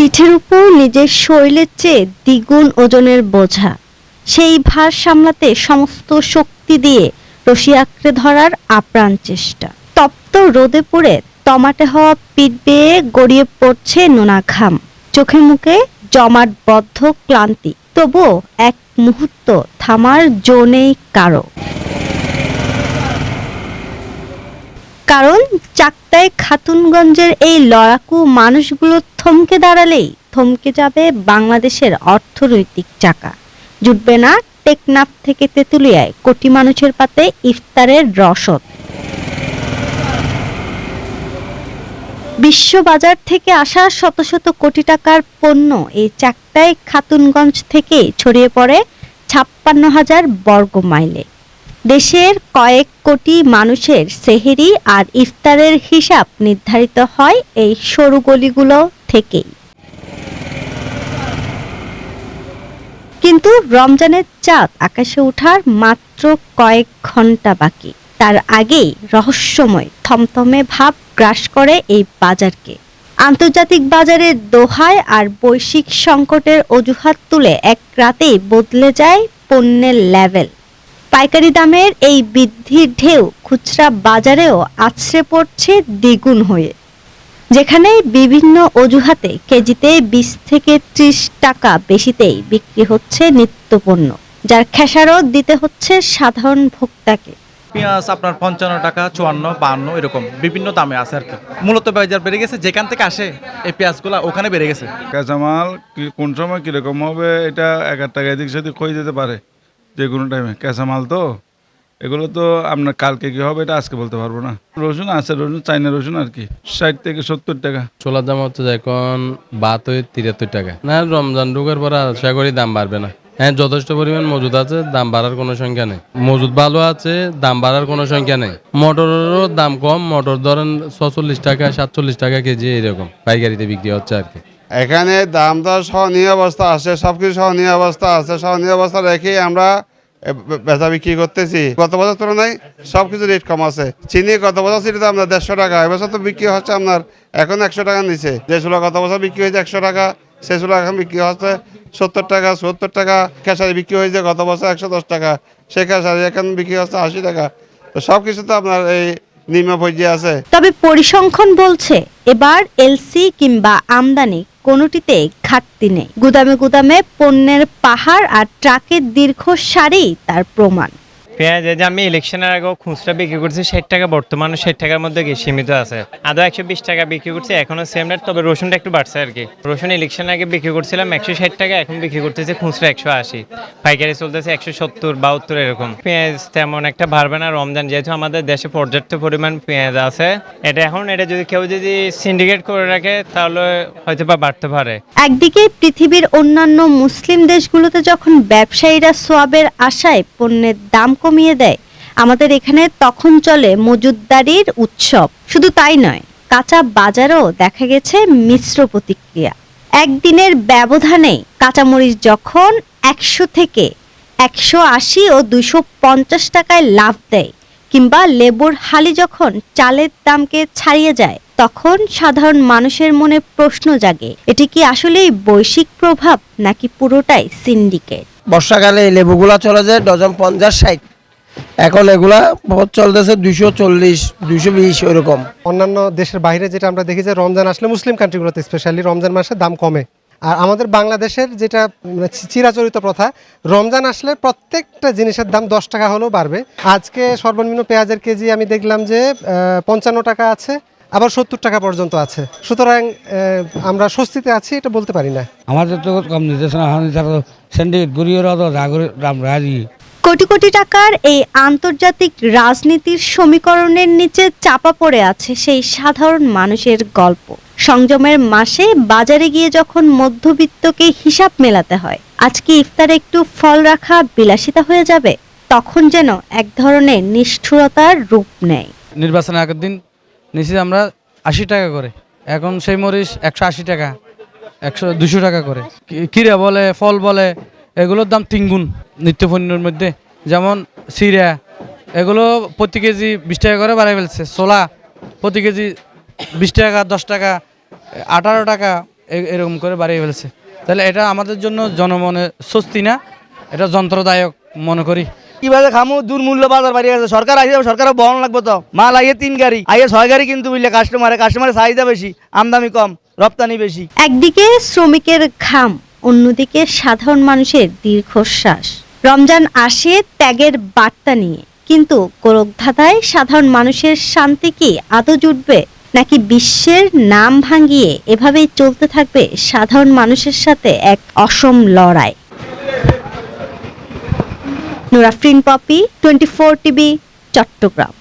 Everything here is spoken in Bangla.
পিঠের উপর নিজের শরীরের চেয়ে দ্বিগুণ ওজনের বোঝা, সেই ভার সামলাতে সমস্ত শক্তি দিয়ে রশি আঁকড়ে ধরার আপ্রাণ চেষ্টা। তপ্ত রোদে পুড়ে টমাটে হওয়া পিঠ বেয়ে গড়িয়ে পড়ছে নোনা ঘাম, চোখে মুখে জমাট বদ্ধ ক্লান্তি, তবুও এক মুহূর্ত থামার জো নেই কারো। কারণ চাকতাই খাতুনগঞ্জের এই লড়াকু মানুষগুলো থমকে দাঁড়ালেই থমকে যাবে বাংলাদেশের অর্থনৈতিক চাকা। জুটবে না টেকনাফ থেকে তেঁতুলিয়ায় কোটি মানুষের পাতে ইফতারের রসদ। বিশ্ববাজার থেকে আসা শত শত কোটি টাকার পণ্য এই চাকতাই খাতুনগঞ্জ থেকে ছড়িয়ে পড়ে ৫৬,০০০ বর্গ মাইলে। দেশের কয়েক কোটি মানুষের সেহরি আর ইফতারের হিসাব নির্ধারিত হয় এই সরু গলিগুলো থেকেই। কিন্তু রমজানের চাঁদ আকাশে ওঠার মাত্র কয়েক ঘন্টা বাকি, তার আগেই রহস্যময় থমথমে ভাব গ্রাস করে এই বাজারকে। আন্তর্জাতিক বাজারের দোহায় আর বৈশ্বিক সংকটের অজুহাত তুলে এক রাতেই বদলে যায় পণ্যের লেভেল। পাইকারি দামের এই বৃদ্ধির ঢেউ খুচরা বাজারেও আছড়ে পড়ছে দ্বিগুণ হয়ে, যেখানে বিভিন্ন অজুহাতে কেজিতে ২০ থেকে ৩০ টাকা বেশিতেই বিক্রি হচ্ছে নিত্যপণ্য, যার খেসারত দিতে হচ্ছে সাধারণ ভোক্তাকে। পেঁয়াজ আপনার ৫৫ টাকা, ৫৪, ৫২ এরকম বিভিন্ন দামে আছে আর কি। মূলত বাজার বেড়ে গেছে, যেখান থেকে আসে এই পেঁয়াজগুলো ওখানে বেড়ে গেছে। কাঁচামাল কোন সময় কিরকম হবে এটা ১ টাকা এদিক সেদিক হয়ে যেতে পারে যে কোনো টাইমে। কাঁচামাল তো এগুলো তো আপনার কালকে কি হবে এটা আজকে বলতে পারবো না। রসুন আছে, রসুন চাইনা রসুন আর কি ৬০ থেকে ৭০ টাকা। ছোলার দাম হচ্ছে এখন ৭২-৭৩ টাকা। না, রমজান ঢুকার পর আশা করি দাম বাড়বে না। হ্যাঁ, যথেষ্ট পরিমাণ মজুদ আছে, দাম বাড়ার কোনো সংখ্যা নেই। মজুদ ভালো আছে, দাম বাড়ার কোনো সংখ্যা নেই। মটরেরও দাম কম, মটর ধরেন ৪৬ টাকা ৪৭ টাকা কেজি এরকম পাইকারিতে বিক্রি হচ্ছে আর কি। এখানে দাম তো সহনীয় অবস্থা আছে, সবকিছু সহনীয় অবস্থা আছে। সহনীয় অবস্থা রেখে আমরা বেচা বিক্রি করতেছি। গত বছর তুলনায় সবকিছু রেট কম আছে। চিনি গত বছর ছিল তো আপনার ১৫০ টাকা, এবছর তো বিক্রি হচ্ছে আপনার এখন ১০০ টাকা নিচে। যে ছোলা গত বছর বিক্রি হয়েছে ১০০ টাকা, সে ছোলা এখন বিক্রি হচ্ছে ৭০ টাকা ৭০ টাকা। খেসারি বিক্রি হয়েছে গত বছর ১১০ টাকা, সে খেসারি এখন বিক্রি হচ্ছে ৮০ টাকা। তো সবকিছু তো আপনার এই নিম্ন পর্যায়ে আছে। তবে পরিসংখ্যান বলছে এবার এলসি কিংবা আমদানি কোনোটিতেই ঘাটতি নেই। গুদামে গুদামে পণ্যের পাহাড় আর ট্রাকের দীর্ঘ সারি তার প্রমাণ। পেঁয়াজ যে আমি ইলেকশনের আগেও খুচরা বিক্রি করছি ৬০ টাকা, বর্তমানে ৬০ টাকার মধ্যে সীমিত আছে। আদৌ ১২০ টাকা বিক্রি করছি, এখনো সেম রেট, তবে রসুনটা একটু বাড়ছে আর কি। রসুন ইলেকশনের আগে বিক্রি করছিলাম ১৬০ টাকা, এখন বিক্রি করতেছে খুচরা ১৮০, পাইকারি চলতেছে ১৭০, ৭২ এরকম। পেঁয়াজ তেমন একটা বাড়বে না রমজান, যেহেতু আমাদের দেশে পর্যাপ্ত পরিমাণ পেঁয়াজ আছে। এটা যদি কেউ সিন্ডিকেট করে রাখে তাহলে হয়তো বা বাড়তে পারে। একদিকে পৃথিবীর অন্যান্য মুসলিম দেশগুলোতে যখন ব্যবসায়ীরা সোয়াবের আশায় পণ্যের দাম কমিয়ে দেয়, আমাদের এখানে তখন চলে মজুতদারির উৎসব। শুধু তাই নয়, কাঁচা বাজারও দেখা গেছে মিশ্র প্রতিক্রিয়া। একদিনের ব্যবধানে কাঁচামরিচ যখন ১০০ থেকে ১৮০ ও ২৫০ টাকায় লাফ দেয়, কিংবা লেবুর হালি যখন চালের দামকে ছাড়িয়ে যায়, তখন সাধারণ মানুষের মনে প্রশ্ন জাগে, এটি কি আসলেই বৈশ্বিক প্রভাব নাকি পুরোটাই সিন্ডিকেট? বর্ষাকালে এই লেবুগুলা চলে যায় ডজন ৫০-৬০, এখন এগুলা চলতেছে ২৪০, ২২০ ওইরকম। অন্যান্য দেশের বাইরে যেটা আমরা দেখি যে রমজান আসলে মুসলিম কান্ট্রিগুলোতে স্পেশালি রমজান মাসে দাম কমে। আর আমাদের বাংলাদেশের যেটা চিরাচরিত প্রথা, রমজান আসলে প্রত্যেকটা জিনিসের দাম ১০ টাকা হলেও বাড়বে। আজকে সর্বনিম্ন পেঁয়াজের কেজি আমি দেখলাম যে ৫৫ টাকা আছে, আবার ৭০ টাকা পর্যন্ত আছে। সুতরাং আমরা স্বস্তিতে আছি এটা বলতে পারি না। আমাদের তো কম নিতেছে না, সিন্ডিকেট গড়িয়ে রাজি। কোটি কোটি টাকার এই আন্তর্জাতিক রাজনীতির সমীকরণের নিচে চাপা পড়ে আছে সেই সাধারণ মানুষের গল্প। সংযমের মাসে বাজারে গিয়ে যখন মধ্যবিত্তকে হিসাব মেলাতে হয়, আজকে ইফতারে একটু ফল রাখা বিলাসিতা হয়ে যাবে, তখন যেন এক ধরনের নিষ্ঠুরতার রূপ নেয়। নির্বাচনের আগের দিন নিচে আমরা ৮০ টাকা করে, এখন সেই মরিচ ১৮০ টাকা, ২০০ টাকা করে। কিরা বলে, ফল বলে, এগুলোর দাম ৩ গুণ নিত্যপণ্যের মধ্যে। যেমন সিরা, এগুলো প্রতি কেজি ২০ টাকা করে বাড়াই ফেলছে। ছোলা প্রতি কেজি ২০ টাকা, ১০ টাকা, ১৮ টাকা, এরকম করে বাড়িয়ে ফেলছে। তাহলে এটা আমাদের জন্য জনমনে স্বস্তি না, এটা যন্ত্রদায়ক মনে করি। কিভাবে খামু, দুর্মূল্য বাজার বাড়িয়ে গেছে, সরকার আইসে, সরকারের বহন লাগবে তো, মাল আইয়ে 3 গাড়ি, আইয়ে 6 গাড়ি কিন্তু বুঝলে কাস্টমারের চাহিদা বেশি, আমদানি কম, রপ্তানি বেশি। একদিকে শ্রমিকের ঘাম, অন্যদিকে সাধারণ মানুষের দীর্ঘশ্বাস। রমজান আসে ত্যাগের বার্তা নিয়ে, কিন্তু গোরখধাঁধায় সাধারণ মানুষের শান্তি কি আদৌ জুটবে, নাকি বিশ্বের নাম ভাঙিয়ে এভাবেই চলতে থাকবে সাধারণ মানুষের সাথে এক অসম লড়াই? নুরাফরিন পপি, 24 টিভি, চট্টগ্রাম।